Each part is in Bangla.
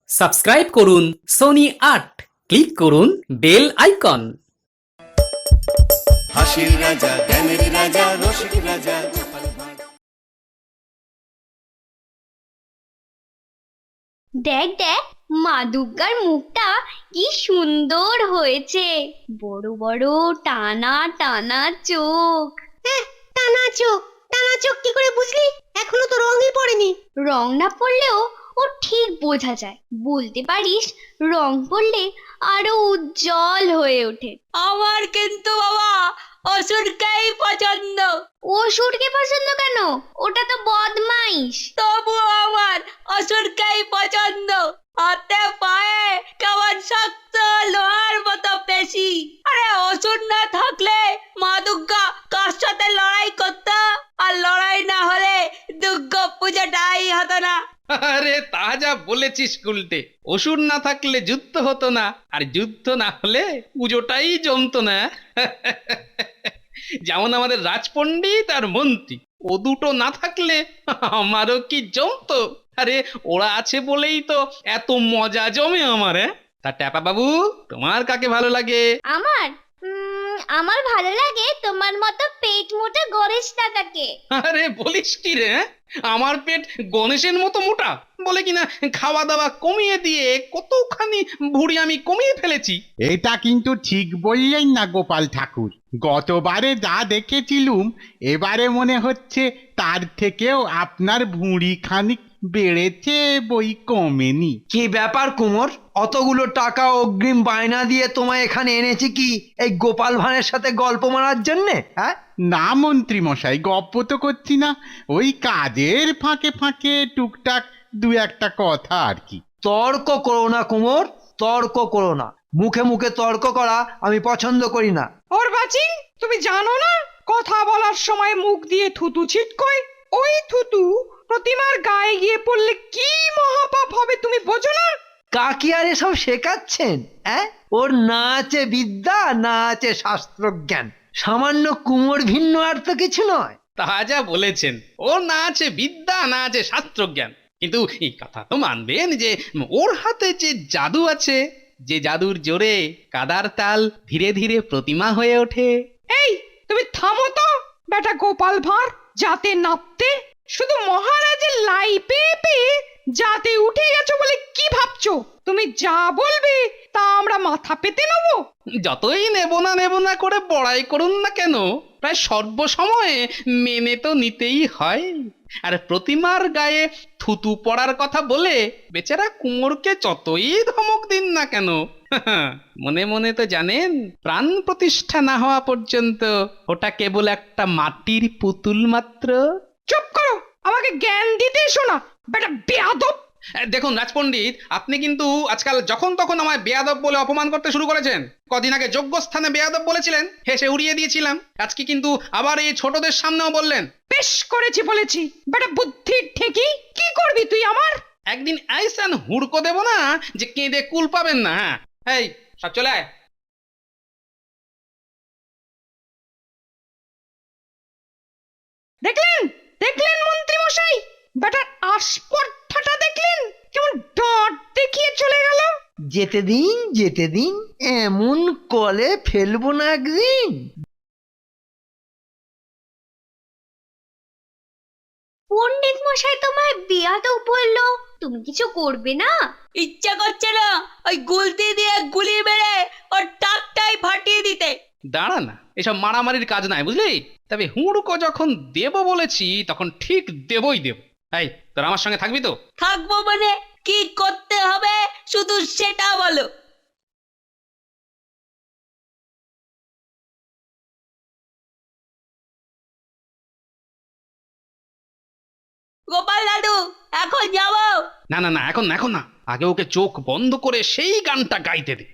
সাবস্ক্রাইব করুন সোনি আট, ক্লিক করুন বেল আইকন। হাসির রাজা, জ্ঞানের রাজা, রসিক রাজা গোপাল ভাঁড়। দেখ দেখ, মা দুর্গার মুখটা কি সুন্দর হয়েছে। বড় বড় টানা টানা চোখ। টানা চোখ, টানা চোখ কি করে বুঝলি? এখনো তো রঙই পড়েনি। রং না পড়লেও ও ঠিক বোঝা যায়। বলতে পারিস রং পড়লে আরো উজ্জ্বল হয়ে ওঠে। আমার কিন্তু বাবা অসুরকেই পছন্দ। অসুরকে পছন্দ কেন? ওটা তো বদমাইশ। তবুও আমার অসুরকেই পছন্দ। হাতে পায়ে কেমন শক্ত লোহার মতো পেশি। আরে অসুর না থাকলে মা দুর্গা কার সাথে লড়াই করত? আর লড়াই না হলে দুর্গা পূজাটাই হতো না। আরে তা যা বলেছিস উল্টে, অসুর না থাকলে যুদ্ধ হতো না, আর যুদ্ধ না হলে পুজোটাই জমতো না। যেমন আমাদের রাজপণ্ডিত আর মন্ত্রী, ও দুটো না থাকলে আমারও কি জমতো? আরে ওরা আছে বলেই তো এত মজা জমে আমার। তা ট্যাপা বাবু, তোমার কাকে ভালো লাগে? আমার আমার ভালো লাগে তোমার মতো পেট মোটা গণেশ দাদাকে। আরে বলিস কি রে? আমার পেট গণেশের মতো মোটা বলে কিনা খাওয়া দাওয়া কমিয়ে দিয়ে কতখানি ভুঁড়ি আমি কমিয়ে ফেলেছি। এটা কিন্তু ঠিক বললেন না গোপাল ঠাকুর। গতবারে যা দেখেছিলুম এবারে মনে হচ্ছে তার থেকেও আপনার ভুঁড়ি খানিক বেড়েছে, বই কমেনি। কি ব্যাপার কুমোর? অতগুলো টাকা অগ্রিম বায়না দিয়ে তোমায় এখানে এনেছি কি এই গোপাল ভাঁড়ের সাথে গল্প মারার জন্যে? হ্যাঁ, না মন্ত্রী মশাই, গপ্প তো করছি না, ওই কাজের ফাঁকে ফাঁকে টুকটাক দু একটা কথা আর কি। তর্ক করো না কুমোর, তর্ক করো না। মুখে মুখে তর্ক করা আমি পছন্দ করি না। ওর বাঁচি, তুমি জানো না কথা বলার সময় মুখ দিয়ে থুতু ছিটকোয়? ওই থুতু প্রতিমার গায়ে গিয়ে পড়লে কি মহাপাপ হবে তুমি বোঝো না? কাকি আর এসব শেখাচ্ছেন? হ্যাঁ, ওর না আছে বিদ্যা, না আছে শাস্ত্রজ্ঞান। সামান্য কুমোর ভিন্ন আর তো কিছু নয়। তা যা বলেছেন, ও না আছে বিদ্যা, না আছে শাস্ত্রজ্ঞান, কিন্তু এই কথা তো মানবেন যে ওর হাতে যে জাদু আছে, যে জাদুর জোরে কাদার তাল ধীরে ধীরে প্রতিমা হয়ে ওঠে। এই তুমি থামো তো বেটা গোপাল ভাঁড়। যাতে নাপতে শুধু মহারাজের লাই পেয়ে পেয়ে যাতে উঠে গেছো বলে কি ভাবছো? তুমি যা বলবে তা আমরা মাথা পেতে নেবো? যতই নেব না করে বড়াই করুন না কেন, প্রায় সর্বসময়ে মেনে তো নিতেই হয়। আর প্রতিমার গায়ে থুতু পড়ার কথা বলে বেচারা কুমোরকে যতই ধমক দিন না কেন, মনে মনে তো জানেন প্রাণ প্রতিষ্ঠা না হওয়া পর্যন্ত ওটা কেবল একটা মাটির পুতুল মাত্র। চুপ করো, আমাকে জ্ঞান দিতে এসো না বেটা বেয়াদব। দেখুন রাজপণ্ডিত, আপনি কিন্তু আজকাল যখন তখন আমায় বেয়াদব বলে অপমান করতে শুরু করেছেন। কদিন আগে যোগ্য স্থানে বেয়াদব বলেছিলেন, হেসে উড়িয়ে দিয়েছিলাম। আজকে কিন্তু আবার এই ছোটদের সামনেও বললেন। বেশ করেছি বলেছি বেটা বুদ্ধির ঠেকি। কি করবি তুই আমার? একদিন আইসান হুড়কো দেব না যে কেঁদে কুল পাবেন না। এই সব চলে আয়। দেখলেন দেখলেন মন্ত্রী মশাই, বেটার আস্পর্ধাটা দেখলেন? কেমন ডাঁট দেখিয়ে চলে গেল। যেতে দিন, যেতে দিন, এমন কলে ফেলবো না একদিন। পণ্ডিত মশাই তোমায় বেয়াদব বললো, তুমি কিছু করবে না? ইচ্ছা করছে না ওই গুলতি দিয়ে গুলি মেরে ওর টাকটাই ফাটিয়ে দিতে। দাঁড়া না, এসব মারামারির কাজ নাই বুঝলি। তবে হুড়কো যখন দেব বলেছি তখন ঠিক দেবই দেব। এই তোর আমার সঙ্গে থাকবি তো? থাকবো মানে কি করতে হবে শুধু সেটা বলো। গোপাল দাদু, এখন যাবো? না না না, এখন না, এখন না, আগে ওকে চোখ বন্ধ করে সেই গানটা গাইতে দে।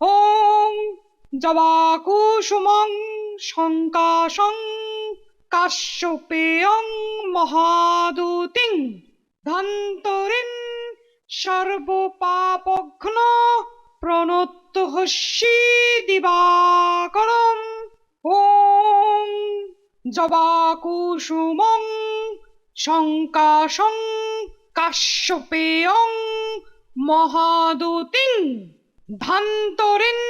ওং জবাকুসুমং শঙ্কাশং কাশ্যপেয়ং মহাদুতিং ধন্তরিন সর্বপাপঘ্ন প্রণত্যহস্যি দিবাকরম ওম জবাকুসুমং শঙ্কাশং কাশ্যপেয়ং মহাদুতিং ধান্তরিন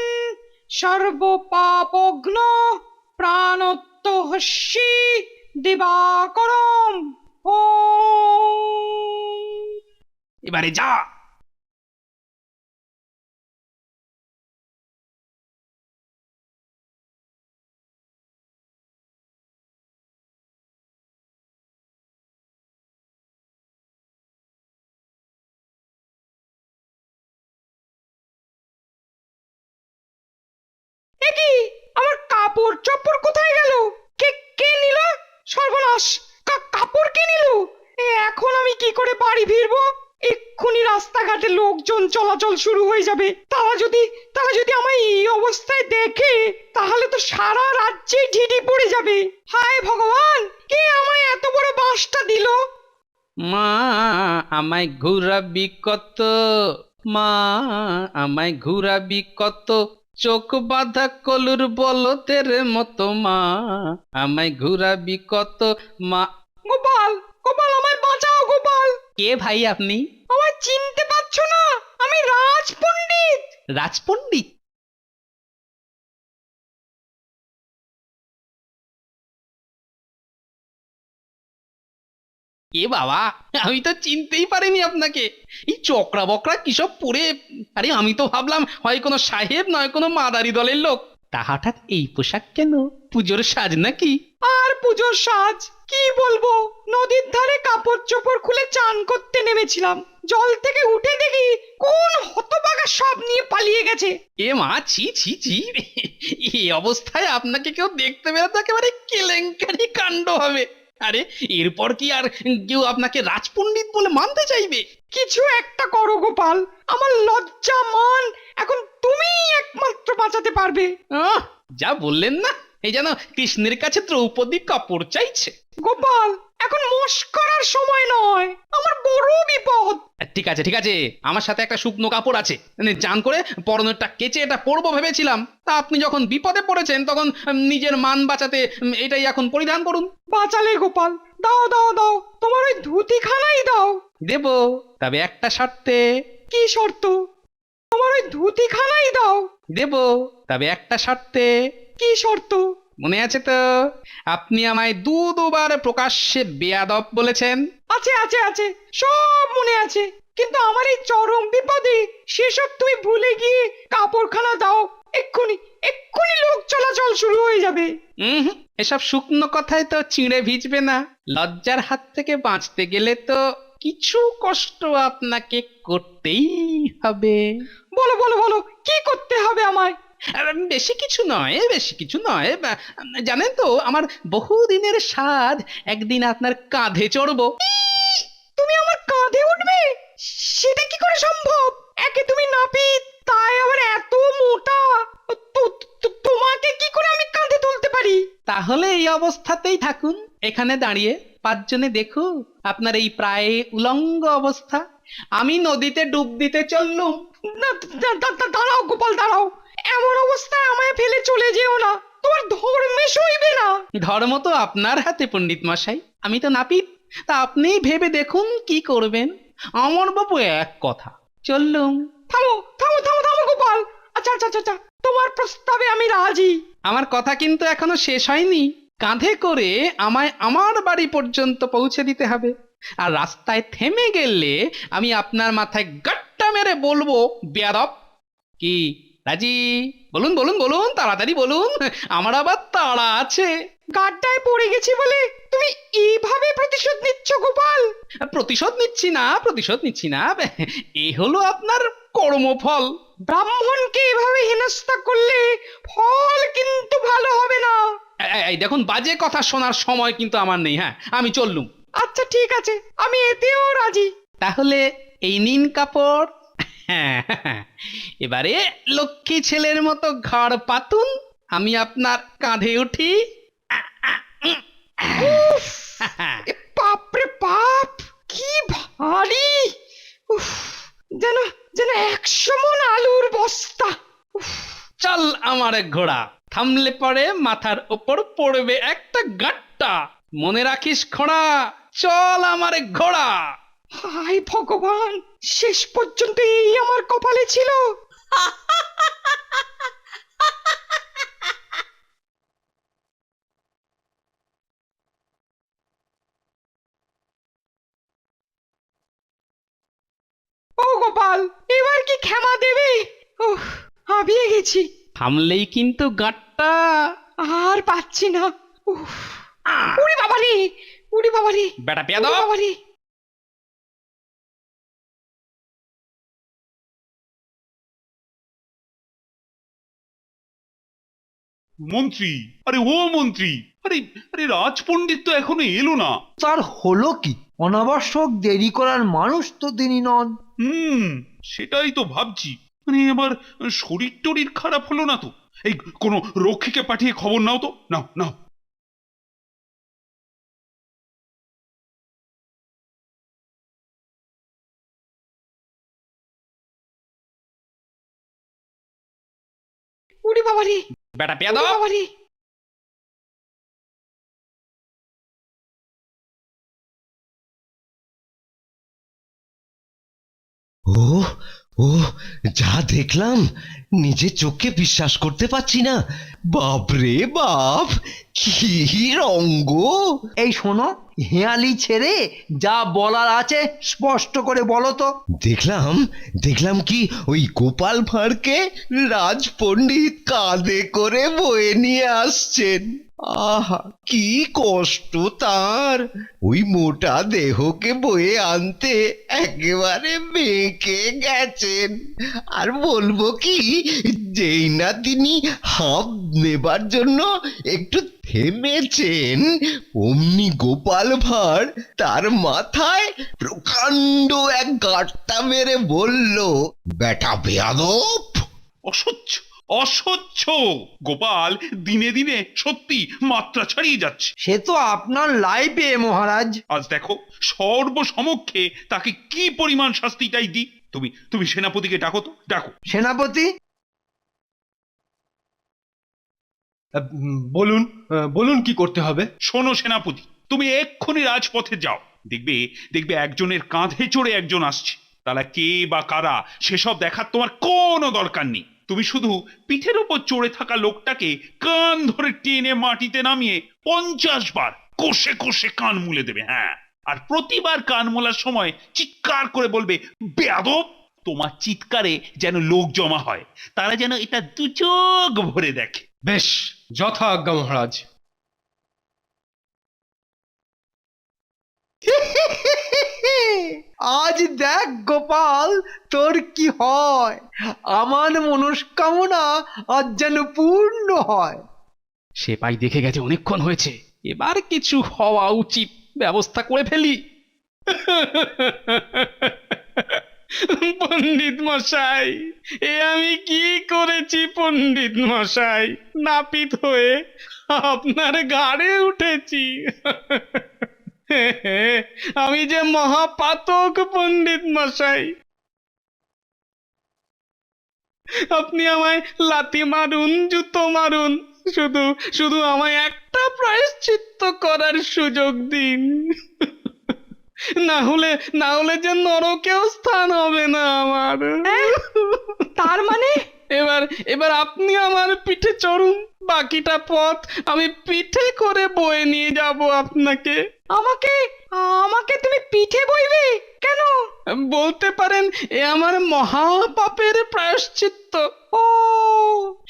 সর্বপাপঘ্ন প্রাণত্যহস্যি দিবাকরম ওম। এবারে যা। এ কি, আমার কাপড় চোপড় কোথায় গেল? কে কে নিল? সর্বনাশ, কাপড় কে নিল? এখন আমি কি করে বাড়ি ফিরবো? এক্ষুনি রাস্তাঘাটে লোকজন চলাচল শুরু হয়ে যাবে। তারা যদি আমায় এই অবস্থায় দেখে, তাহলে তো সারা রাজ্যে ঢিঢি পড়ে যাবে। হায় ভগবান, কে আমায় এত বড় বাসটা দিল? মা আমায় ঘুরাবি কত, মা আমায় ঘুরাবি কত, চোখ বাঁধা কলুর বলদের মতো, মা আমায় ঘুরাবি কত, মা। গোপাল, গোপাল, আমায় বাঁচাও গোপাল। কে ভাই আপনি? আমায় চিনতে পারছো না? আমি রাজপণ্ডিত। রাজপণ্ডিত? এ বাবা, আমি তো চিনতেই পারিনি আপনাকে। এই চকরা বকরা কিসব পরে, আরে আমি তো ভাবলাম হয় কোনো সাহেব নয় কোনো মাদারি দলের লোক। তা হঠাৎ এই পোশাক কেন? পুজোর সাজ নাকি? আর পুজোর সাজ কি বলবো, নদীর ধারে কাপড় চোপড় খুলে চান করতে নেমেছিলাম, জল থেকে উঠে দেখি কোন হতভাগা সব নিয়ে পালিয়ে গেছে। এ মা, ছি ছি ছি, এই অবস্থায় আপনাকে কেউ দেখতে পেলে তো একেবারে কেলেঙ্কারি কাণ্ড হবে। আরে এরপর কি আর কেউ আপনাকে রাজপণ্ডিত বলে মানতে চাইবে? কিছু একটা করো গোপাল, আমার লজ্জা মান এখন তুমিই একমাত্র বাঁচাতে পারবে। আহ, যা বললেন না, এই যেন কৃষ্ণের কাছে দ্রৌপদী কাপড় চাইছে। গোপাল, এখন মস্করার সময় নয়, আমার বড় বিপদ। ঠিক আছে ঠিক আছে, আমার সাথে একটা শুকনো কাপড় আছে, চান করে পরনেরটা কেচে এটা পরবো ভেবেছিলাম। তা আপনি যখন বিপদে পড়েছেন তখন নিজের মান বাঁচাতে এটাই এখন পরিধান করুন। বাঁচালে গোপাল, দাও দাও দাও, তোমার ওই ধুতিখানাই দাও। দেব, তবে একটা শর্তে। কি শর্ত? তোমার ওই ধুতিখানাই দাও। দেব, তবে একটা শর্তে। কি শর্ত? মনে আছে তো? আপনি আমায় দুবার প্রকাশ্যে বেয়াদব বলেছেন। আছে আছে আছে, সব মনে আছে, কিন্তু আমার এই চরম বিপদে সেসব তুমি ভুলে গিয়ে কাপড়খানা দাও। এক্ষুনি এক্ষুনি লোক চলাচল শুরু হয়ে যাবে। এসব শুকনো কথায় তো চিঁড়ে ভিজবে না। লজ্জার হাত থেকে বাঁচতে গেলে তো কিছু কষ্ট আপনাকে করতেই হবে। বলো বলো বলো, কি করতে হবে আমায়? বেশি কিছু নয়, বেশি কিছু নয়। জানেন তো, আমার বহুদিনের সাধ একদিন আপনার কাঁধে চড়বো। তুমি আমার কাঁধে উঠবে? সেটা কি করে সম্ভব? একে তুমি নাপিত, তাই আবার এত মোটা, তোমাকে কি করে আমি কাঁধে তুলতে পারি? তাহলে এই অবস্থাতেই থাকুন, এখানে দাঁড়িয়ে পাঁচজনে দেখুন আপনার এই প্রায় উলঙ্গ অবস্থা। আমি নদীতে ডুব দিতে চললুম। দাঁড়াও গোপাল, দাঁড়াও, এমন অবস্থায় আমায় ফেলে চলে যেও না, তোমার ধর্মে সইবে না। ধর্ম তো আপনার হাতে পণ্ডিত মশাই, আমি তো নাপিত। তা আপনি ভেবে দেখুন কি করবেন। আমার বাবু এক কথা, চললুম। থামো থামো থামো থামো গোপাল, আচ্ছা আচ্ছা আচ্ছা, তোমার প্রস্তাবে আমি রাজি। আমার কথা কিন্তু এখনো শেষ হয়নি। কাঁধে করে আমায় আমার বাড়ি পর্যন্ত পৌঁছে দিতে হবে, আর রাস্তায় থেমে গেলে আমি আপনার মাথায় গাট্টা মেরে বলবো, বেয়াদব। কি রাজি? বলুন বলুন বলুন, তাড়াতাড়ি বলুন, আমার আবার তাড়া আছে। গাড্ডায় পড়ে গেছি বলে তুমি এইভাবে প্রতিশোধ নিচ্ছ গোপাল? প্রতিশোধ নিচ্ছি না, প্রতিশোধ নিচ্ছি না, এই হলো আপনার কর্মফল। ব্রাহ্মণকে এভাবে হেনস্থা করলে ফল কিন্তু ভালো হবে না। এই দেখুন, বাজে কথা শোনার সময় কিন্তু আমার নেই। হ্যাঁ, আমি চললুম। আচ্ছা ঠিক আছে, আমি এতেও রাজি। তাহলে এই নিন কাপড়। হ্যাঁ, এবারে লক্ষ্মী ছেলের মতো ঘাড় পাতুন, আমি আপনার কাঁধে উঠি। বাপরে বাপ, কি ভারী! উফ, যেন যেন 100 মণ আলুর বস্তা। চল আমার ঘোড়া, থামলে পরে মাথার ওপর পড়বে একটা গাট্টা। মনে রাখিস খোড়া, চল আমার ঘোড়া। হায় ভগবান, শেষ পর্যন্ত এই আমার কপালে ছিল। ও গোপাল, এবার কি ক্ষমা দেবে? উফ, হাঁপিয়ে গেছি, থামলেই কিন্তু গাট্টা। আর পাচ্ছি না। উফ, উড়ি বাবারে, উড়ি বাবারে, বেটা উড়ি পেয়াদব, বাবারে। মন্ত্রী, আরে ও মন্ত্রী, আরে আরে রাজপণ্ডিত তো এখনো এলো না। তার হলো কি? অনাবশ্যক দেরি করার মানুষ তো তিনি নন। সেটাই তো ভাবছি। মানে এবার শরীর টরীর খারাপ হলো না তো? এই কোনো রক্ষীকে পাঠিয়ে খবর নাও তো, নাও নাও। উড়ি বাবারে, বেটা উড়ি পেয়াদব, বাবারে। ও ও যা দেখলাম নিজের চোখে বিশ্বাস করতে পারছি না। বাপ রে বাপ, কি রঙ্গ! এই শোনো, হেয়ালি ছেড়ে যা বলার আছে স্পষ্ট করে বলো তো। দেখলাম দেখলাম কি ওই গোপাল ভাঁড়কে রাজপণ্ডিত কাঁধে করে বয়ে নিয়ে আসছেন। আহা, কি কষ্ট তার! ওই মোটা দেহকে বয়ে আনতে একেবারে বেঁকে গেছেন। আর বলবো কি, যেই না তিনি হাঁপ নেবার জন্য একটু থেমেছেন, অমনি গোপাল ভাঁড় তার মাথায় প্রকাণ্ড এক গাঁটটা মেরে বলল, বেটা বেয়াদব! অসহ্য অসহ্য! গোপাল দিনে দিনে সত্যি মাত্রা ছাড়িয়ে যাচ্ছে। সে তো আপনার লাইফে মহারাজ। আজ দেখো সর্বসমক্ষে তাকে কি পরিমাণ শাস্তিটাই দিই। তুমি তুমি সেনাপতিকে ডাকো তো, ডাকো। সেনাপতি, বলুন, বলুন কি করতে হবে? শোনো সেনাপতি, তুমি এক্ষুনি রাজপথে যাও। দেখবে দেখবে একজনের কাঁধে চড়ে একজন আসছে। তারা কে বা কারা সেসব দেখার তোমার কোনো দরকার নেই। তুমি শুধু পিঠের উপর চড়ে থাকা লোকটাকে কান ধরে টেনে মাটিতে নামিয়ে 50 বার কষে কষে কান মুলে দেবে। হ্যাঁ, আর প্রতিবার কান মোলার সময় চিৎকার করে বলবে, বেয়াদব! তোমার চিৎকারে যেন লোক জমা হয়, তারা যেন এটা দু চোখ ভরে দেখে। বেশ, যথা আজ্ঞা মহারাজ। আজ দেখ গোপাল, তোর কি হয়। আমার মনস্কামনা আজ যেন পূর্ণ হয়। সেপাই দেখে গেছে অনেকক্ষণ হয়েছে, এবার কিছু হওয়া উচিত, ব্যবস্থা করে ফেলি। পণ্ডিত মশাই, এ আমি কি করেছি পণ্ডিত মশাই? নাপিত হয়ে আপনার ঘাড়ে উঠেছি। আমি যে মহাপাতক পণ্ডিত মশাই। আপনি আমায় লাথি মারুন, জুতো মারুন, শুধু শুধু আমায় একটা প্রায়শ্চিত্ত করার সুযোগ দিন। না হলে যে নরকেও স্থান হবে না আমার। তার মানে? এবার এবার আপনি আমার পিঠে চড়ুন, বাকিটা পথ আমি পিঠে করে বয়ে নিয়ে যাব আপনাকে। আমাকে আমাকে তুমি পিঠে বইবে কেন? বলতে পারেন এ আমার মহাপাপের প্রায়শ্চিত্ত। ও,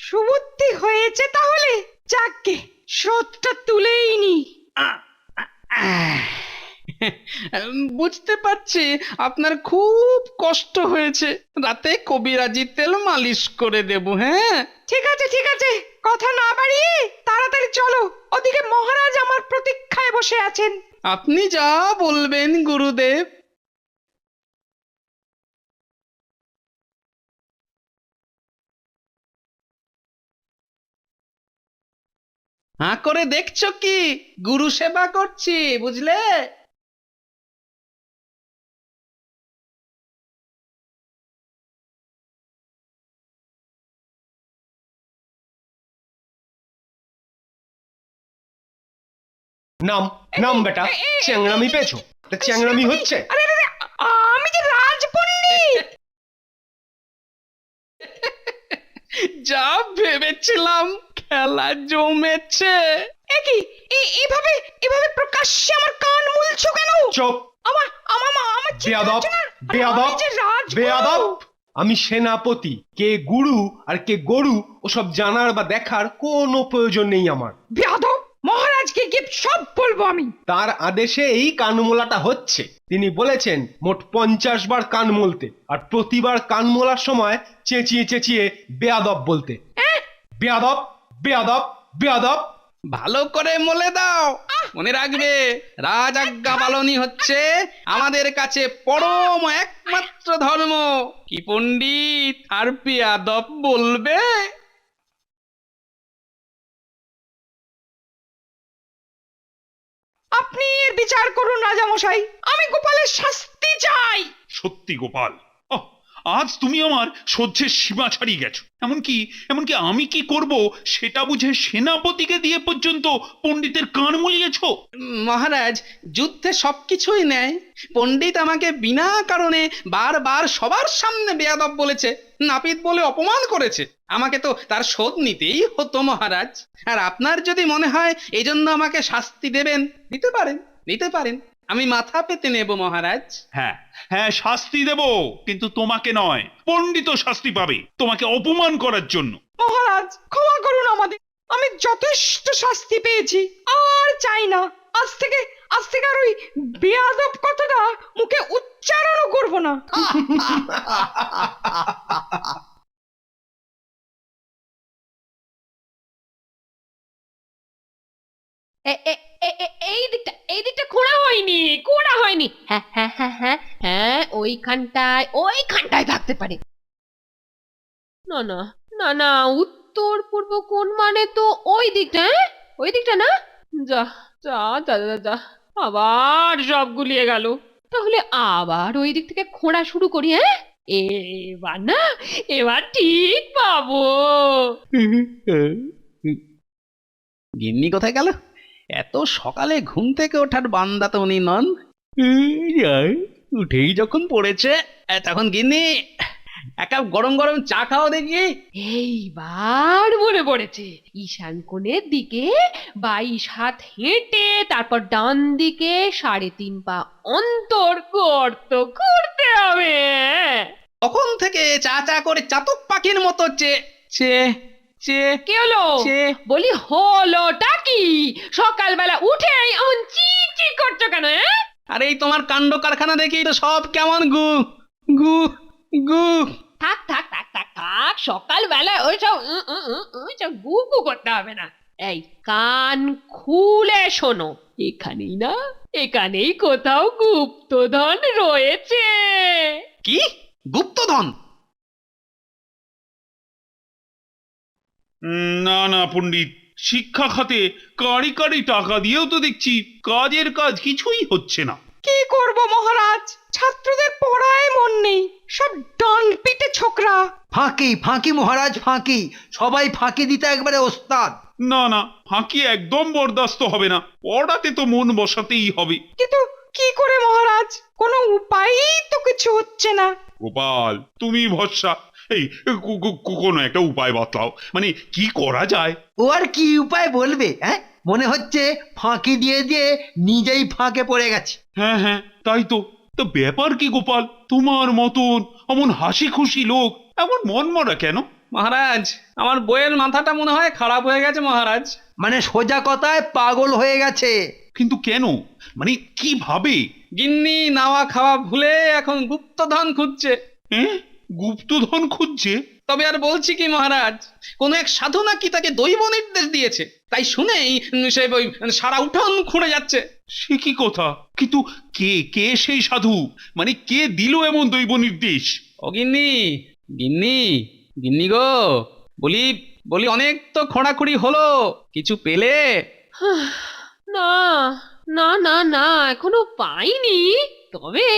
সুবুদ্ধি হয়েছে তাহলে। যাকগে, শোধটা তুলেই নি। বুঝতে পারছি আপনার খুব কষ্ট হয়েছে, রাতে কবিরাজি তেল মালিশ করে দেব। হ্যাঁ, ঠিক আছে ঠিক আছে, কথা না বাড়িয়ে তাড়াতাড়ি চলো। ওদিকে মহারাজ আমার প্রতীক্ষায় বসে আছেন। আপনি যা বলবেন গুরুদেব। হাঁ করে দেখছো কি? গুরু সেবা করছি, বুঝলে? নাম নাম বেটা, চ্যাংড়ামি পেয়েছো? তা চ্যাংড়ামি হচ্ছে? আরে আরে, আমি যে রাজপণ্ডিত। যা ভেবেছিলাম খেলা জমেছে। একই এভাবে এভাবে প্রকাশ্যে আমার কান মুলছো কেন? চুপ! আমার আমার আমার চিন্তা বেয়াদব, হচ্ছে না? আরে, বেয়াদব, আমি যে রাজগুরু। বেয়াদব! আমি সেনাপতি, কে গুরু আর কে গরু ওসব জানার বা দেখার কোনো প্রয়োজন নেই আমার। বেয়াদব, মহারাজকে গিয়ে সব বলবো আমি। তার আদেশে এই কানমোলাটা হচ্ছে। তিনি বলেছেন মোট 50 বার কান মলতে, আর প্রতিবার কান মোলার সময় চেঁচিয়ে চেঁচিয়ে বেয়াদব বলতে। বেয়াদব, বেয়াদব, বেয়াদব! ভালো করে মলে দাও, মনে রাখবে রাজ আজ্ঞা পালনই হচ্ছে আমাদের কাছে পরম একমাত্র ধর্ম। কি পণ্ডিত আর বেয়াদব বলবে? আপনি এর বিচার করুন রাজামশাই, আমি গোপালের শাস্তি চাই। সত্যি গোপাল, ওহ, আজ তুমি আমার সহ্যের সীমা ছাড়িয়ে গেছো। এমনকি এমনকি আমি কি করব সেটা বুঝে সেনাপতিকে দিয়ে পর্যন্ত পণ্ডিতের কান মলিয়েছো। মহারাজ, যুদ্ধে সবকিছুই নেয়। পণ্ডিত আমাকে বিনা কারণে বারবার সবার সামনে বেয়াদব বলেছে, নাপিত বলে অপমান করেছে। আমাকে তো তার শোধ নিতেই হতো মহারাজ। আর আপনার যদি মনে হয় এই জন্য আমাকে শাস্তি দেবেন, দিতে পারেন, দিতে পারেন। আমি মাথা পেতে নেব মহারাজ। হ্যাঁ হ্যাঁ, শাস্তি দেব, কিন্তু তোমাকে নয়, পণ্ডিতও শাস্তি পাবে তোমাকে অপমান করার জন্য। মহারাজ ক্ষমা করুন আমাদের, আমি যথেষ্ট শাস্তি পেয়েছি, আর চাই না। আজ থেকে আর ওই বেয়াদব কথাটা মুখে উচ্চারণও করব না। এই দিকটা খোঁড়া হয়নি, খোঁড়া হয়নি। হ্যাঁ হ্যাঁ হ্যাঁ হ্যাঁ হ্যাঁ, ওইখানটায় থাকতে পারে। না না না না, উত্তর পূর্ব কোণ মানে তো ওই দিকটা। হ্যাঁ, ওই দিকটা না? যা যা যা যা যা, আবার সব গুলিয়ে গেল। তাহলে আবার ওই দিক থেকে খোঁড়া শুরু করি। হ্যাঁ, এবার না, এবার ঠিক পাবো। গিন্নি কোথায় গেল? এত সকালে ঘুম থেকে ওঠার বান্দা তো উনি নন। উঠেই যখন পড়েছে, তখন গিন্নি এক কাপ গরম গরম চা খাও দেখি। এইবার মনে পড়েছে, ঈশান কোণের দিকে 22 হাত হেঁটে তারপর ডান দিকে 3.5 পা অন্তর গর্ত করতে হবে। তখন থেকে চা চা করে চাতক পাখির মতো চে চে চে কি হলো? চে বলি হলোটা কি? সকালবেলা উঠেই এমন চি চি করছো কেন? আর এই তোমার কাণ্ড কারখানা দেখেই তো সব কেমন গু গু গু। থাক থাক থাক থাক থাক, সকালবেলা ওইসব গু গু করতে হবে না। এই কান খুলে শোনো, এখানেই না, এখানেই কোথাও গুপ্তধন রয়েছে। কি গুপ্তধন? না না পণ্ডিত, শিক্ষা খাতে কারি কারি টাকা দিয়েও তো দেখছি কাজের কাজ কিছুই হচ্ছে না। কি করব মহারাজ, ছাত্রদের পড়ায় মন নেই, সব ডান পিটে ছোকরা। ফাঁকি ফাঁকি মহারাজ, ফাঁকি। সবাই ফাঁকি দিতে একবারে ওস্তাদ। না না, ফাঁকি একদম বরদাস্ত হবে না, পড়াতে তো মন বসাতেই হবে। কিন্তু কি করে মহারাজ, কোনো উপায়ই তো কিছু হচ্ছে না। গোপাল, তুমি ভরসা। এই কোনো একটা উপায় বাতলাও, মানে কি করা যায়? ও আর কি উপায় বলবে? হ্যাঁ, মনে হচ্ছে ফাঁকি দিয়ে দিয়ে নিজেই ফাঁকে পড়ে গেছে। হ্যাঁ হ্যাঁ, তাই তো। তো ব্যাপার কি গোপাল, তোমার মতন অমন হাসি খুশি লোক এমন মনমরা কেন? মহারাজ, আমার বইয়ের মাথাটা মনে হয় খারাপ হয়ে গেছে মহারাজ। মানে সোজা কথায় পাগল হয়ে গেছে। কিন্তু কেন, মানে কিভাবে? গিন্নি নাওয়া খাওয়া ভুলে এখন গুপ্তধন খুঁজছে। হ্যাঁ, গুপ্তধন খুঁজছে? তবে আর বলছি কি মহারাজ, কোন এক সাধু নাকি তাকে দৈব নির্দেশ দিয়েছে, তাই শুনেই সে ওই সারা উঠোন খুঁড়ে যাচ্ছে। সে কি কথা? কিন্তু কে কে সেই সাধু, মানে কে দিল এমন দৈব নির্দেশ? ও গিন্নি, গিন্নি, গিন্নি গো, বলি বলি অনেক তো খোঁড়াখুড়ি হলো, কিছু পেলে? না না না না, এখনো পাইনি। তবে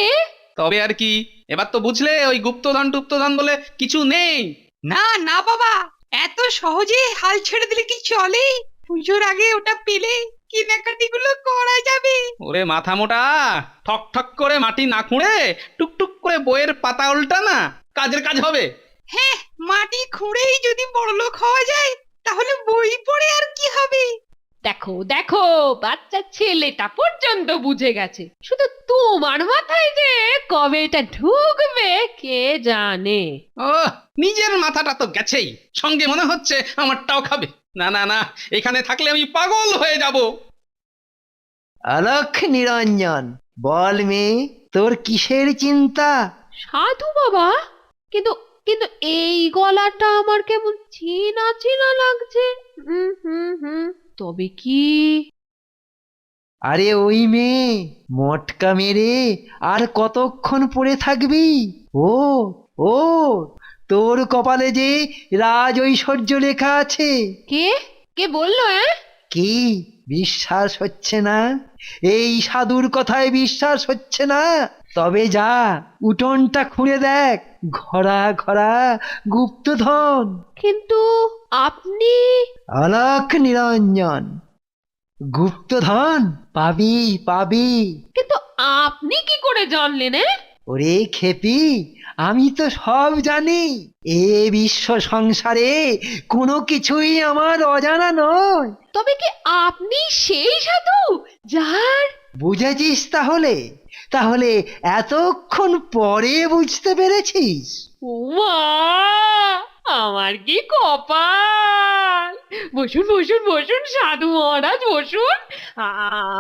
তবে আর কি, এবার তো বুঝলে ওই গুপ্তধন টুপ্তধন বলে কিছু নেই। না না বাবা, এত সহজে হাল ছেড়ে দিলে কি চলে? পুজোর আগে ওটা পেলে কেনাকাটিগুলো করা যাবে? ওরে মাথা মোটা, ঠক ঠক করে মাটি না খুঁড়ে টুকটুক করে বইয়ের পাতা উল্টা না, কাজের কাজ হবে। হ্যাঁ, মাটি খুঁড়েই যদি বড়লোক হওয়া যায় তাহলে বই পড়ে আর কি হবে? দেখো দেখো, বাচ্চা ছেলেটা পর্যন্ত বুঝে গেছে, শুধু তোমার মাথায় যে কবে এটা ঢুকবে কে জানে। ও, নিজের মাথাটা তো গেছেই, সঙ্গে মনে হচ্ছে আমারটাও খাবে। না না না, এখানে থাকলে আমি পাগল হয়ে যাব। অলক্ষ নিরঞ্জন, বল মেয়ে, তোর কিসের চিন্তা? সাধু বাবা, কিন্তু কিন্তু এই গলাটা আমার কেমন চেনা চেনা লাগছে। হুম, তবে কি? আরে ওই মেয়ে, মটকা মেরে আর কতক্ষণ পড়ে থাকবি? ও ও, তোর কপালে যে রাজ ঐশ্বর্য লেখা আছে। কে কে বললো? কি বিশ্বাস হচ্ছে না? এই সাধুর কথায় বিশ্বাস হচ্ছে না? তবে যা, উঠোনটা খুঁড়ে দেখ, ঘরা ঘরা গুপ্তধন। কিন্তু আপনি? অলক্ষ নিরঞ্জন, গুপ্তধন পাবি পাবি। কিন্তু আপনি কি করে জানলেন? ওরে খেপি, আমি তো সব জানি। এ বিশ্ব সংসারে কোনো কিছুই আমার অজানা নয়। তবে কি আপনি সেই সাধু যার? বুঝেছিস তাহলে? তাহলে এতক্ষণ পরে বুঝতে পেরেছিস? ওমা, আমার কি কপাল! বসুন বসুন বসুন সাধু মহারাজ, বসুন।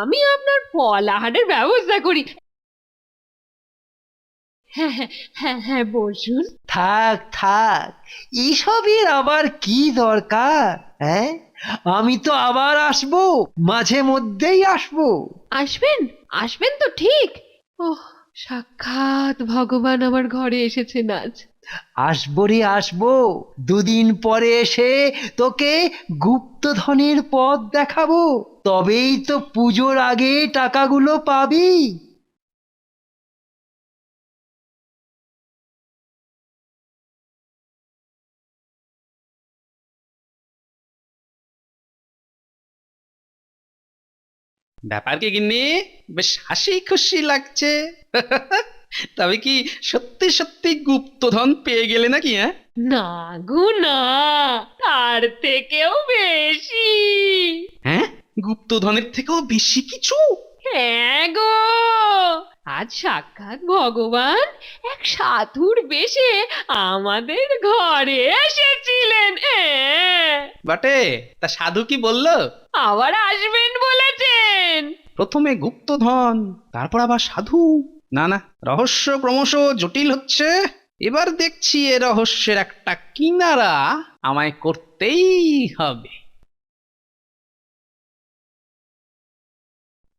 আমি আপনার ফলাহারের ব্যবস্থা করি। হ্যাঁ, বসুন। থাক থাক, এসবের আবার কি দরকার? হ্যাঁ, আমি তো আবার আসবো, মাঝে মধ্যেই আসবো। আসবেন তো ঠিক? ওহ, সাক্ষাৎ ভগবান আমার ঘরে এসেছেন আজ। আসবো রে আসবো, দুদিন পরে এসে তোকে গুপ্তধনের পথ দেখাবো, তবেই তো পুজোর আগে টাকাগুলো পাবি। ব্যাপার কি গিন্নি, বেশ হাসি খুশি লাগছে। তবে কি সত্যি সত্যি গুপ্তধন পেয়ে গেলে নাকি? হ্যাঁ, না গো না, তার থেকেও বেশি। হ্যাঁ, গুপ্তধনের থেকেও বেশি কিছু? হ্যাঁ গো, আজ সাক্ষাৎ ভগবান এক সাধুর বেশে আমাদের ঘরে এসেছিলেন। বটে, তা সাধু কি বললো? আবার আসবেন বলেছেন। প্রথমে গুপ্তধন, তারপর আবার সাধু। না না, রহস্য ক্রমশ জটিল হচ্ছে। এবার দেখছি এ রহস্যের একটা কিনারা আমায় করতেই হবে।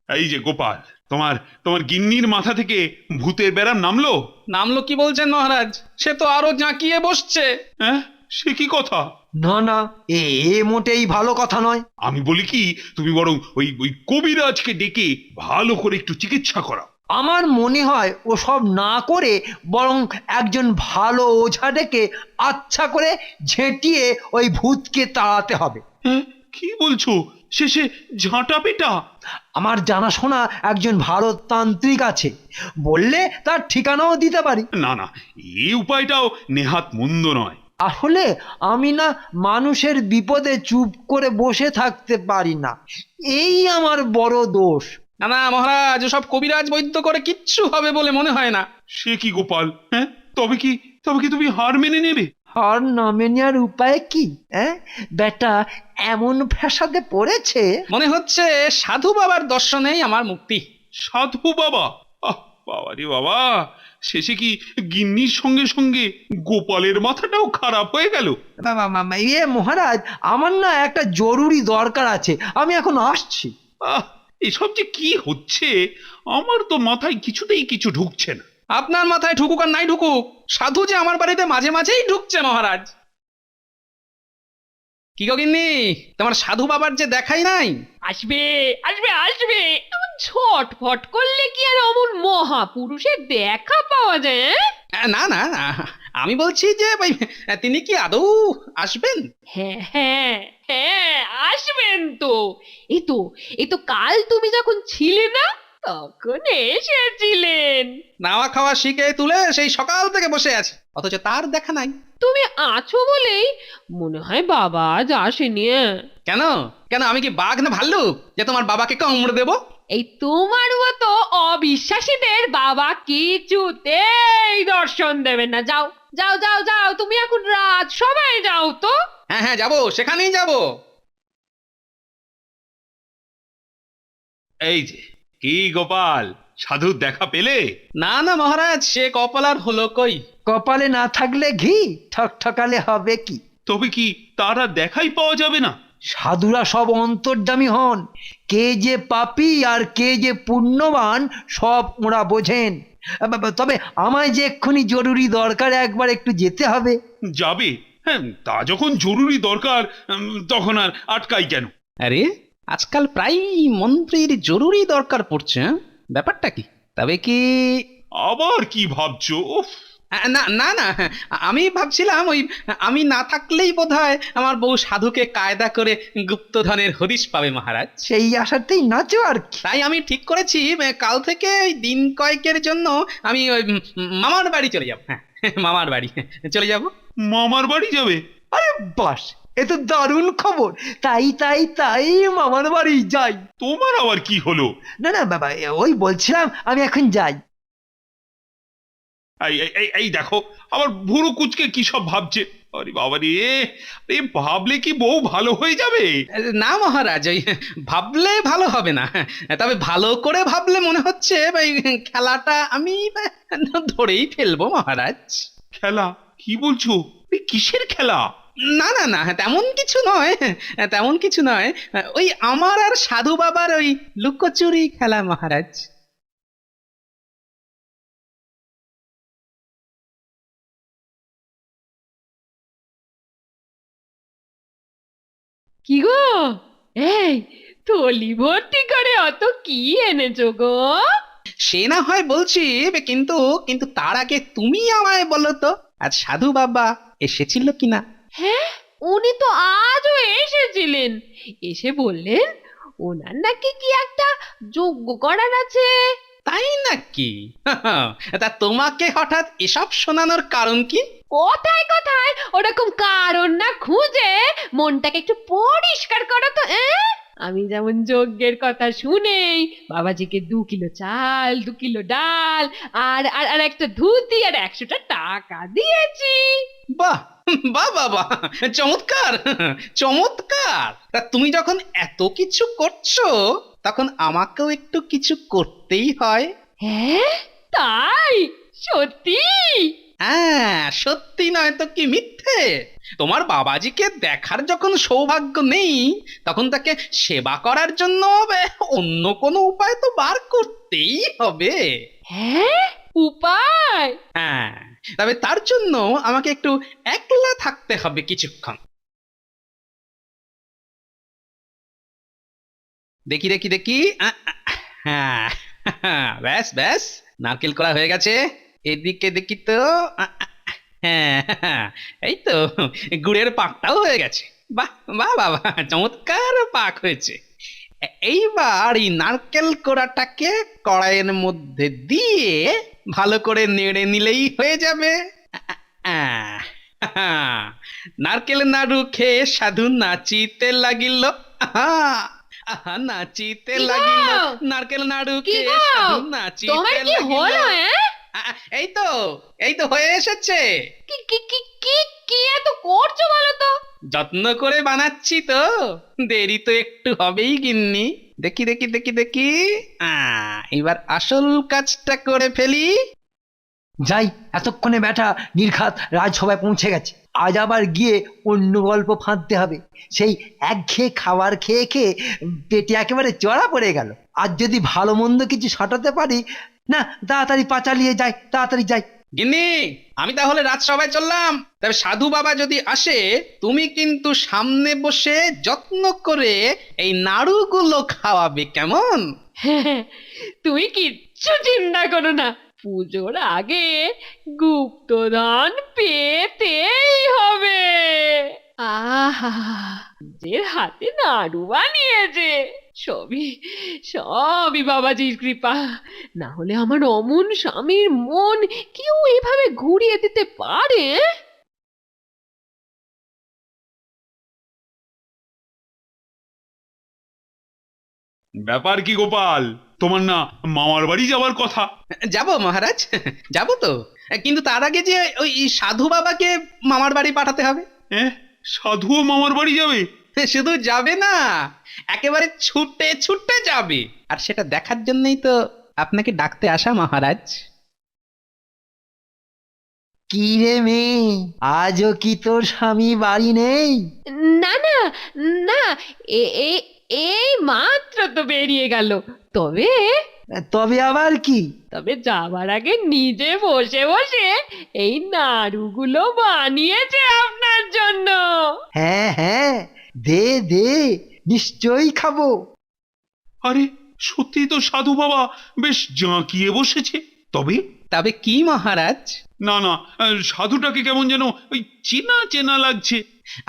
এই যে গোপাল, তোমার তোমার গিন্নির মাথা থেকে ভূতের ব্যারাম নামলো? নামলো কি বলছেন মহারাজ? সে তো আরো জাঁকিয়ে বসছে। হ্যাঁ, সে কি কথা? না না, এ মোটেই ভালো কথা নয়। আমি বলি কি, তুমি বরং ওই ওই কবিরাজকে ডেকে ভালো করে একটু চিকিৎসা করাও। আমার মনে হয় ওসব না করে বরং একজন ভালো ওঝা ডেকে আচ্ছা করে ঝেঁটিয়ে ওই ভূতকে তাড়াতে হবে। হ্যাঁ, কি বলছো? শেষে ঝাঁটা পেটা? আমার জানাশোনা একজন ভারত তান্ত্রিক আছে, বললে তার ঠিকানাও দিতে পারি। না না, এই উপায়টাও নেহাত মন্দ নয়। আসলে আমি না মানুষের বিপদে চুপ করে বসে থাকতে পারি না, এই আমার বড় দোষ। না না মহারাজ, সব কবিরাজ বৈদ্য করে কিচ্ছু হবে বলে মনে হয় না। সে কি গোপাল? হ্যাঁ, তবে কি তুমি হার মেনে নেবে? হার না মেনে উপায় কি? বেটা এমন ফ্যাসাদে পড়েছে, মনে হচ্ছে সাধু বাবার দর্শনেই আমার মুক্তি। সাধু বাবা? বাবা রে বাবা, শেষে কি গিন্নির সঙ্গে সঙ্গে গোপালের মাথাটাও খারাপ হয়ে গেল? মহারাজ, আমার না একটা জরুরি দরকার আছে, আমি এখন আসছি। এসব যে কি হচ্ছে, আমার তো মাথায় কিছুতেই কিছু ঢুকছে না। আপনার মাথায় ঢুকুক আর নাই ঢুকুক, সাধু যে আমার বাড়িতে মাঝে মাঝেই ঢুকছে মহারাজ। কি গো গিন্নি, তোমার সাধু বাবার যে দেখাই নাই? আসবে আসবে আসবে, এমন ছটফট করলে কি আর অমন মহাপুরুষের দেখা পাওয়া যায়? না না না, আমি বলছি যে তিনি কি আদৌ আসবেন? হ্যাঁ, আসবেন তো এই তো কাল তুমি যখন ছিলে না তখন এসেছিলেন। নাওয়া খাওয়া শিখে তুলে সেই সকাল থেকে বসে আছে, অথচ তার দেখা নাই। তুমি আছো বলেই মনে হয় বাবা আজ আসেনি। কেন কেন আমি কি বাঘ না ভাল্লুক যে তোমার বাবাকে কামড়ে দেবো? এই তোমার মতো অবিশ্বাসীদের বাবা কিছুতেই দর্শন দেবেন না। যাও যাও যাও যাও, তুমি এখন রাত সবাই যাও তো। হ্যাঁ হ্যাঁ যাবো, সেখানেই যাবো। এই যে কি গোপাল, সাধুর দেখা পেলে? না না মহারাজ, সে কপাল আর হলো কই। কপালে না থাকলে ঘি ঠকঠকালে হবে কি? তবে কি তার আর দেখাই পাওয়া যাবে না? সাধুরা সব অন্তর্যামী হন, কে যে পাপী আর কে যে পুণ্যবান সব ওরা বোঝেন। তবে আমায় যে এক্ষুনি জরুরি দরকার, একবার একটু যেতে হবে। যাবে? হ্যাঁ, তা যখন জরুরি দরকার তখন আর আটকাই কেন? আরে আজকাল প্রায় মন্ত্রীর জরুরি দরকার পড়ছে, হ্যাঁ? ব্যাপারটা কি? তবে কি আবার কি ভাবছো? উফ, না না না, আমি ভাবছিলাম ওই আমি না থাকলেই বোধহয় আমার বউ সাধুকে কায়দা করে গুপ্তধনের হদিশ পাবে মহারাজ। সেই আশাতেই নাচো আর কি। তাই আমি ঠিক করেছি কাল থেকে ওই দিন কয়েকের জন্য আমি ওই মামার বাড়ি চলে যাব। হ্যাঁ, মামার বাড়ি চলে যাব। মামার বাড়ি যাবে? আরে বাস, এ তো দারুণ খবর। তাই তাই তাই মামার বাড়ি যাই। তোমার আবার কি হলো? না না বাবা, ওই বলছিলাম আমি এখন যাই। এই এই এই দেখো, আবার ভুরু কুচকে কি সব ভাবছে। আরে বাবা রে, এই ভাবলে কি বউ ভালো হয়ে যাবে? না মহারাজ, ওই ভাবলে ভালো হবে না, তবে ভালো করে ভাবলে মনে হচ্ছে এই খেলাটা আমি ধরেই ফেলবো মহারাজ। খেলা? কি বলছো? এই কিসের খেলা? না না না, তেমন কিছু নয়, তেমন কিছু নয়। ওই আমার আর সাধু বাবার ওই লুকোচুরি খেলা মহারাজ। কি গো, এই থলি ভর্তি করে অত কি এনেছো গো? সে না হয় বলছি, কিন্তু কিন্তু তার আগে তুমি আমায় বলো তো, আজ সাধু বাবা এসেছিল কিনা? হ্যাঁ, উনি তো আজও এসেছিলেন। এসে বললেন ওনার নাকি কি একটা যজ্ঞ করার আছে। তাই নাকি? তা তোমাকে হঠাৎ এসব শোনানোর কারণ কি? কোথায় কোথায় ওরকম কারণ না খুঁজে মনটাকে একটু পরিষ্কার করো তো। আমি যেমন যজ্ঞের কথা শুনেই বাবাজিকে 2 কিলো চাল, 2 কিলো ডাল আর আর আর একটা ধুতি আর 100টা টাকা দিয়েছি। বাহ বাহ বাহ বাহ, চমৎকার চমৎকার। তা তুমি যখন এত কিছু করছো তখন আমাকেও একটু কিছু করতেই হয়। হ্যাঁ তাই? সত্যি? হ্যাঁ, সত্যি নয় তো কি মিথ্যে? তোমার বাবাজিকে দেখার যখন সৌভাগ্য নেই তখন তাকে সেবা করার জন্য অন্য কোনো উপায় তো বার করতেই হবে। হ্যাঁ, উপায়? হ্যাঁ, তবে তার জন্য আমাকে একটু একলা থাকতে হবে কিছুক্ষণ। দেখি দেখি দেখি, হ্যাঁ ব্যাস ব্যাস, নারকেল করা হয়ে গেছে। এদিকে দেখি তো, হ্যাঁ এই তো গুড়ের পাকটাও হয়ে গেছে। বাহ বাহ বাবা, চমৎকার পাক হয়েছে। এইবার এই নারকেল কোড়াটাকে কড়াইয়ের মধ্যে দিয়ে ভালো করে নেড়ে নিলেই হয়ে যাবে। নারকেল নাড়ু খেয়ে সাধু নাচিতে লাগিল। আহা নাচিতে লাগিল, নারকেল নাড়ু খেয়ে সাধু নাচিতে লাগিল। এই তো এই তো হয়ে এসেছে। কি কি কি কি কি এত করছো বলো তো? যত্ন করে বানাচ্ছি তো, দেরি তো একটু হবেই গিন্নি। দেখি দেখি দেখি দেখি, এবার আসল কাজটা করে ফেলি। যাই, এতক্ষণে ব্যাটা নির্ঘাত রাজসভায় পৌঁছে গেছে। আজ আবার গিয়ে অন্য গল্প ফাঁদতে হবে। সেই একঘেয়ে খাবার খেয়ে খেয়ে পেটে একেবারে চড়া পড়ে গেল। আর যদি ভালো মন্দ কিছু সাঁটাতে পারি না, তাড়াতাড়ি পাচালিয়ে যাই, তাড়াতাড়ি যাই। গিন্নি, আমি তাহলে রাজসভায় চললাম। তবে সাধু বাবা যদি আসে তুমি কিন্তু সামনে বসে যত্ন করে এই নাড়ুগুলো খাওয়াবে, কেমন? তুমি কিচ্ছু চিন্তা করো না, পুজোর আগে গুপ্তধন পেতেই হবে। আহা, যে হাতে নাড়ু বানিয়েছে সবই বাবাজির কৃপা। না হলে আমার অমন স্বামীর মন কেউ এভাবে ঘুরিয়ে দিতে পারে? ব্যাপার কি গোপাল, তোমার না মামার বাড়ি যাওয়ার কথা? যাব মহারাজ, যাব তো, কিন্তু তার আগে যে ওই সাধু বাবাকে মামার বাড়ি পাঠাতে হবে। সাধুও মামার বাড়ি যাবে? শুধু যাবে না, একেবারে ছুটে ছুটে যাবে। আর সেটা দেখার জন্যই তো আপনাকে ডাকতে আসা মহারাজ। কি রে মেয়ে, আজও কি তোর স্বামী বাড়ি নেই? না না না, এই মাত্র তো বেরিয়ে গেল। তবে তবে আবার কি? তবে যাবার আগে নিজে বসে বসে এই নাড়ুগুলো বানিয়েছে আপনার জন্য। হ্যাঁ হ্যাঁ, দে দে, নিশ্চয়ই খাবো। আরে সত্যি তো সাধু বাবা বেশ জাঁকিয়ে বসেছে। তবে তবে কি মহারাজ? না না, সাধুটাকে কেমন যেন ওই চেনা চেনা লাগছে।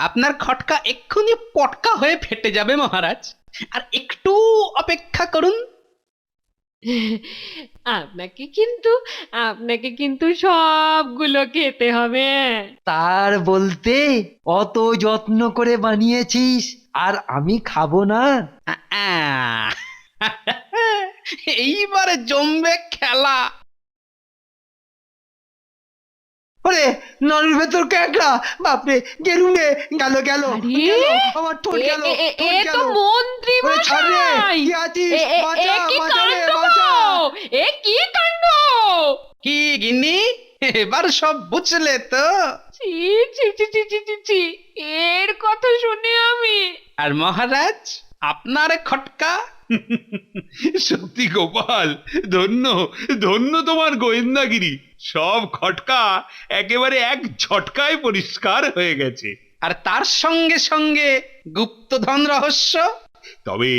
আপনার খটকা এক্ষুনি পটকা হয়ে ফেটে যাবে মহারাজ, আর একটু অপেক্ষা করুন। আপনাকে কিন্তু সবগুলো খেতে হবে। তার বলতে, অত যত্ন করে বানিয়েছিস আর আমি খাবো না? এইবারে জমবে খেলা। ওরে, নাড়ুর ভেতর ক্যাকড়া! বাপরে, গেলুম রে, গেল গেল আরে, গেল, আমার ঠোঁট গেল, এ তো মন্ত্রী ওরে, ছাড় রে, মশাই! কি আছিস? এ বাঁচা, কি বাঁচা রে, কাণ্ড বাঁচা! গো! এ কি কাণ্ড! কি গিন্নি, এবার সব বুঝলে তো? ছি ছি ছি ছি ছি ছি ছি, এর কথা শুনে আমি। আর মহারাজ, আপনার খটকা। সত্যি গোপাল, ধন্য ধন্য তোমার গোয়েন্দাগিরি। সব খটকা একেবারে এক ঝটকায় পরিষ্কার হয়ে গেছে। আর তার সঙ্গে সঙ্গে গুপ্তধন রহস্য। তবে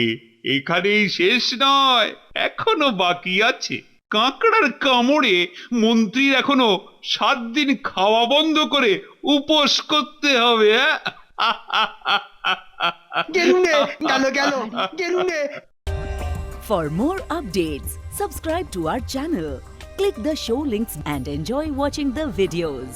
এখানেই শেষ নয়, এখনো বাকি আছে। কাঁকড়ার কামড়ে মন্ত্রীর এখনো 7 দিন খাওয়া বন্ধ করে উপোস করতে হবে। গেলুম রে, গেল গেল, গেলুম রে। For more updates, subscribe to our channel, click the show links and enjoy watching the videos.